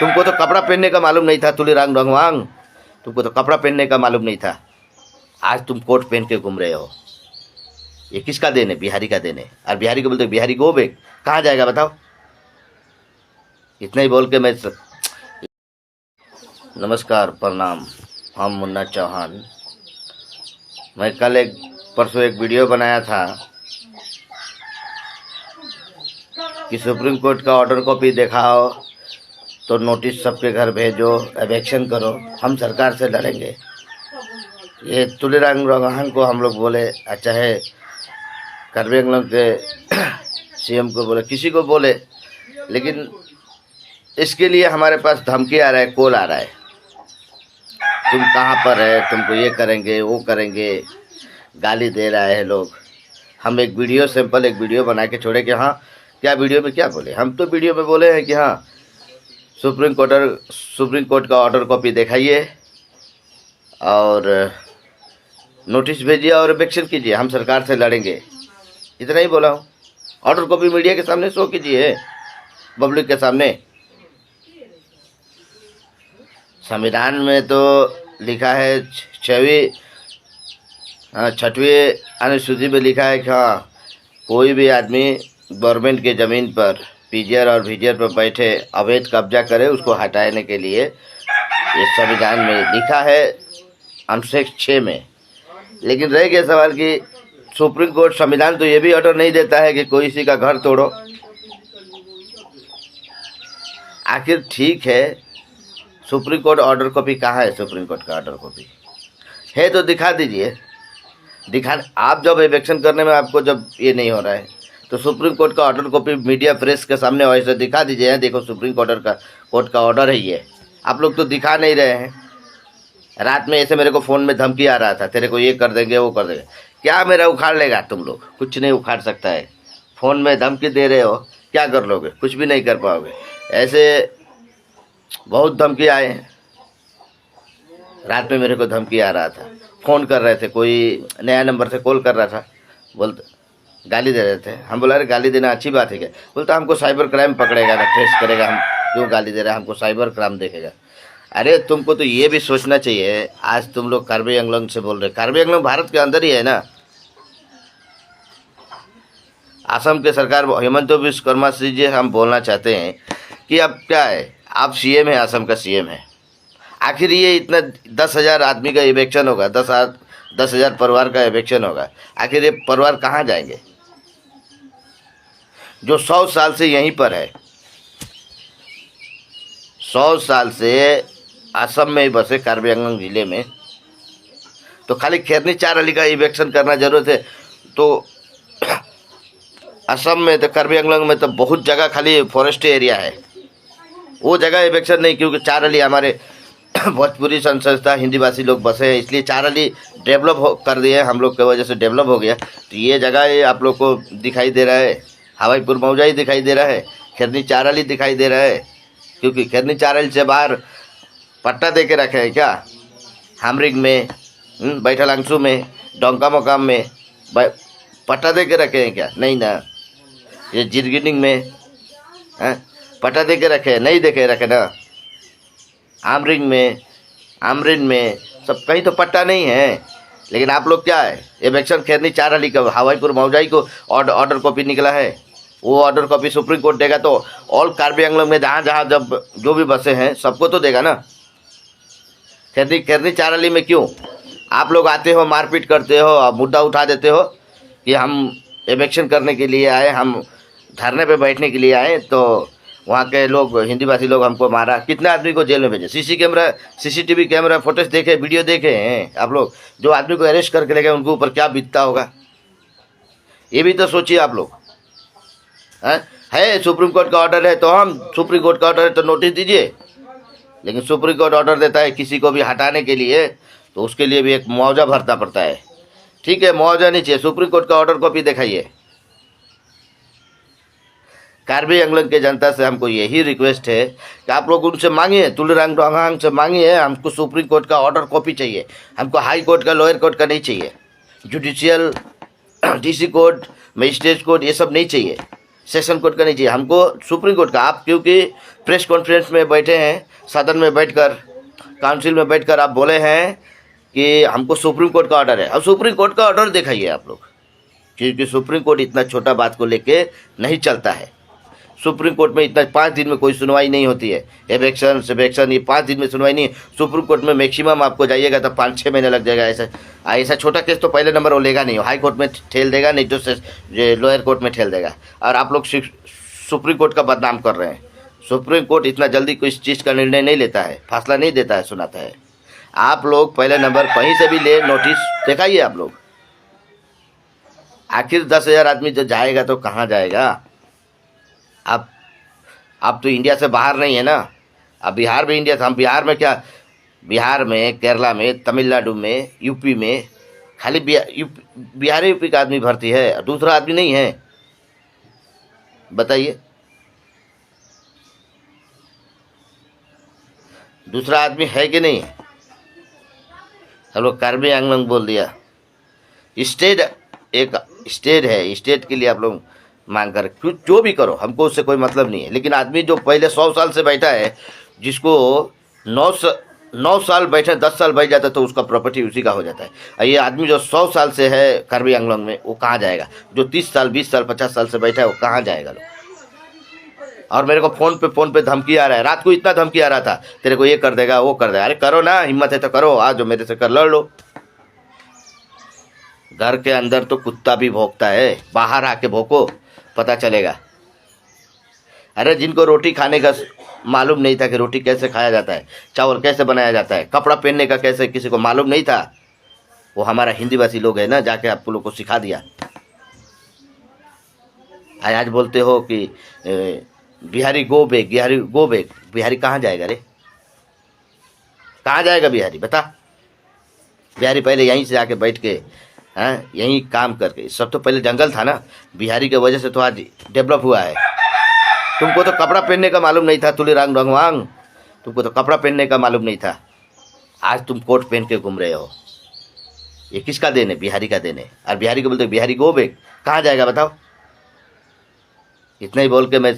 तुमको तो कपड़ा पहनने का मालूम नहीं था, तुलिरांग रंगवांग, तुमको तो कपड़ा पहनने का मालूम नहीं था। आज तुम कोट पहन के घूम रहे हो। ये किसका देन है? बिहारी का देन है। और बिहारी को बोलते बिहारी गो बे, कहाँ जाएगा बताओ? इतना ही बोल के मैं नमस्कार, प्रणाम। हम मुन्ना चौहान। मैं कल परसों एक वीडियो बनाया था कि सुप्रीम कोर्ट का ऑर्डर कॉपी दिखाओ तो नोटिस सबके घर भेजो, एवेक्शन करो, हम सरकार से लड़ेंगे। ये तुलिरांग रंगहांग को हम लोग बोले, चाहे कार्बी आंगलॉन्ग के सीएम को बोले, किसी को बोले, लेकिन इसके लिए हमारे पास धमकी आ रहा है, कॉल आ रहा है, तुम कहाँ पर है, तुमको ये करेंगे वो करेंगे, गाली दे रहा है लोग। हम एक वीडियो बना के छोड़े कि हाँ क्या वीडियो में क्या बोले। हम तो वीडियो में बोले हैं कि हाँ सुप्रीम कोर्ट का ऑर्डर कॉपी दिखाइए और नोटिस भेजिए और एवेक्शन कीजिए, हम सरकार से लड़ेंगे। इतना ही बोला हूँ। ऑर्डर कॉपी मीडिया के सामने शो कीजिए, पब्लिक के सामने। संविधान में तो लिखा है, छठवीं अनुसूची में लिखा है कि हाँ कोई भी आदमी गवर्नमेंट के ज़मीन पर पीजीआर और वीजीआर पर बैठे अवैध कब्जा करे, उसको हटाने के लिए ये संविधान में लिखा है अनुच्छेद 6 में। लेकिन रह गया सवाल कि सुप्रीम कोर्ट, संविधान तो ये भी ऑर्डर नहीं देता है कि कोई किसी का घर तोड़ो। आखिर ठीक है, सुप्रीम कोर्ट ऑर्डर कॉपी कहाँ है? सुप्रीम कोर्ट का ऑर्डर कॉपी है तो दिखा दीजिए। आप जब एवेक्शन करने में आपको जब ये नहीं हो रहा है तो सुप्रीम कोर्ट का ऑर्डर कॉपी मीडिया प्रेस के सामने वैसे दिखा दीजिए। देखो सुप्रीम कोर्ट का ऑर्डर है ये। आप लोग तो दिखा नहीं रहे हैं। रात में ऐसे मेरे को फ़ोन में धमकी आ रहा था, तेरे को ये कर देंगे वो कर देंगे। क्या मेरा उखाड़ लेगा तुम लोग? कुछ नहीं उखाड़ सकता है। फ़ोन में धमकी दे रहे हो, क्या कर लोगे? कुछ भी नहीं कर पाओगे। ऐसे बहुत धमकी आए हैं। रात में मेरे को धमकी आ रहा था, फ़ोन कर रहे थे, कोई नया नंबर से कॉल कर रहा था, बोलते गाली दे रहे थे। हम बोला अरे गाली देना अच्छी बात है क्या? बोलता हमको साइबर क्राइम पकड़ेगा ना, ट्रेस करेगा, हम क्यों गाली दे रहे हैं, हमको साइबर क्राइम देखेगा। अरे तुमको तो ये भी सोचना चाहिए। आज तुम लोग कार्बी आंगलॉन्ग से बोल रहे, कार्बी आंगलॉन्ग भारत के अंदर ही है ना। असम के सरकार हेमंत विश्वकर्मा जी हम बोलना चाहते हैं कि अब क्या है, आप सीएम है, असम का सीएम है। आखिर ये इतना 10,000 आदमी का इवेक्शन होगा, 10,000 परिवार का इवेक्शन होगा। आखिर ये परिवार कहाँ जाएंगे जो 100 साल से यहीं पर है? 100 साल से असम में ही बसे, कार्बी आंगलॉन्ग जिले में। तो खाली खैरनी चार अली का इवेक्शन करना जरूरत है। तो असम में तो कार्बी आंगलॉन्ग में तो बहुत जगह खाली फॉरेस्ट एरिया है, वो जगह इवेक्शन नहीं, क्योंकि चार अली हमारे भोजपुरी संस्था हिंदी भाषी लोग बसे हैं, इसलिए चार अली डेवलप कर दिए, हम लोग की वजह से डेवलप हो गया। तो ये जगह ये आप लोग को दिखाई दे रहा है, हवाईपुर मौजाई दिखाई दे रहा है, खैरनी चार अली दिखाई दे रहा है। क्योंकि खैरनी चार अली से बाहर पट्टा दे के रखे हैं क्या? हामरिंग में, बैठलांगसू में, डोंका मकाम में पट्टा दे के रखे हैं क्या? नहीं ना। ये जिरगिनिंग में पट्टा दे के रखे, नहीं देखे रखे ना। आमरिन में सब कहीं तो पट्टा नहीं है। लेकिन आप लोग क्या है, इवेक्शन खैरनी चार अली का हवाईपुर मौजाई को ऑर्डर कॉपी निकला है, वो ऑर्डर कॉपी सुप्रीम कोर्ट देगा तो ऑल कार्बी आंगलॉन्ग में जहाँ जब जो भी बसे हैं सबको तो देगा ना। खैरनी चार अली में क्यों आप लोग आते हो, मारपीट करते हो, मुद्दा उठा देते हो कि हम इवेक्शन करने के लिए आए, हम धरने पे बैठने के लिए आए, तो वहाँ के लोग, हिंदी भाषी लोग हमको मारा। कितने आदमी को जेल में भेजे? सीसीटीवी कैमरा फुटेज देखे, वीडियो देखे हैं आप लोग? जो आदमी को अरेस्ट करके ले गए उनके ऊपर क्या बीतता होगा, ये भी तो सोचिए आप लोग। है सुप्रीम कोर्ट का ऑर्डर है तो हम सुप्रीम कोर्ट का ऑर्डर है तो नोटिस दीजिए। लेकिन सुप्रीम कोर्ट ऑर्डर देता है किसी को भी हटाने के लिए तो उसके लिए भी एक मुआवजा भरना पड़ता है। ठीक है, मुआवजा नहीं चाहिए, सुप्रीम कोर्ट का ऑर्डर कॉपी दिखाइए। कार्बी आंगलॉन्ग के जनता से हमको यही रिक्वेस्ट है कि आप लोग उनसे मांगिए, तुलिरांग रंगहांग से मांगिए, हमको सुप्रीम कोर्ट का ऑर्डर कॉपी चाहिए। हमको हाई कोर्ट का, लोअर कोर्ट का नहीं चाहिए, judicial, DC court, magistrate court, ये सब नहीं चाहिए। सेशन कोर्ट का नहीं चाहिए हमको, सुप्रीम कोर्ट का। आप क्योंकि प्रेस कॉन्फ्रेंस में बैठे हैं, सदन में बैठकर, काउंसिल में बैठकर आप बोले हैं कि हमको सुप्रीम कोर्ट का ऑर्डर है। अब सुप्रीम कोर्ट का ऑर्डर दिखाइए आप लोग, क्योंकि सुप्रीम कोर्ट इतना छोटा बात को लेके नहीं चलता है। सुप्रीम कोर्ट में इतना 5 दिन में कोई सुनवाई नहीं होती है। एवेक्शन सेवेक्शन ये 5 दिन में सुनवाई नहीं है। सुप्रीम कोर्ट में मैक्सिमम आपको जाइएगा तो 5-6 महीने लग जाएगा। ऐसा छोटा केस तो पहले नंबर वो लेगा नहीं, हाई कोर्ट में ठेल देगा, नहीं तो लोअर कोर्ट में ठेल देगा। और आप लोग सुप्रीम कोर्ट का बदनाम कर रहे हैं। सुप्रीम कोर्ट इतना जल्दी कोई चीज़ का निर्णय नहीं लेता है, फैसला नहीं देता है, सुनाता है। आप लोग पहले नंबर कहीं से भी ले नोटिस दिखाइए आप लोग। आखिर 10,000 आदमी जो जाएगा तो कहाँ जाएगा? आप तो इंडिया से बाहर नहीं है ना। अब बिहार में इंडिया था, हम बिहार में क्या, बिहार में, केरला में, तमिलनाडु में, यूपी में खाली बिहारी यूपी का आदमी भर्ती है, दूसरा आदमी नहीं है। बताइए, दूसरा आदमी है कि नहीं? हम लोग कार्बी आंगलोंग बोल दिया। स्टेट एक स्टेट है, स्टेट के लिए आप लोग मांग कर जो भी करो, हमको उससे कोई मतलब नहीं है। लेकिन आदमी जो पहले 100 साल से बैठा है, जिसको 9 साल बैठे, 10 साल बैठ जाता है तो उसका प्रॉपर्टी उसी का हो जाता है। और ये आदमी जो 100 साल से है कार्बी आंगलोंग में, वो कहाँ जाएगा? जो 30 साल, 20 साल, 50 साल से बैठा है, वो कहाँ जाएगा लोग? और मेरे को फ़ोन पे धमकी आ रहा है। रात को इतना धमकी आ रहा था, तेरे को ये कर देगा, वो कर देगा। अरे करो ना, हिम्मत है तो करो, आज जो मेरे से कर लड़ लो। घर के अंदर तो कुत्ता भी भौंकता है, बाहर आके भौंको, पता चलेगा। अरे जिनको रोटी खाने का मालूम नहीं था कि रोटी कैसे खाया जाता है, चावल कैसे बनाया जाता है, कपड़ा पहनने का कैसे किसी को मालूम नहीं था, वो हमारा हिंदी भाषी लोग है ना, जाके आप लोग को सिखा दिया। आज बोलते हो कि बिहारी गो बैक, बिहारी कहाँ जाएगा रे? कहाँ जाएगा बिहारी? बता। बिहारी पहले यहीं से आके बैठ के, हाँ, यहीं काम करके, सब तो पहले जंगल था ना। बिहारी की वजह से तो आज डेवलप हुआ है। तुमको तो कपड़ा पहनने का मालूम नहीं था, तुले रंग रंगवांग, तुमको तो कपड़ा पहनने का मालूम नहीं था। आज तुम कोट पहन के घूम रहे हो। ये किसका देन है? बिहारी का देन है। और बिहारी को बोलते बिहारी गो बैक, कहाँ जाएगा बताओ? इतना ही बोल के मैं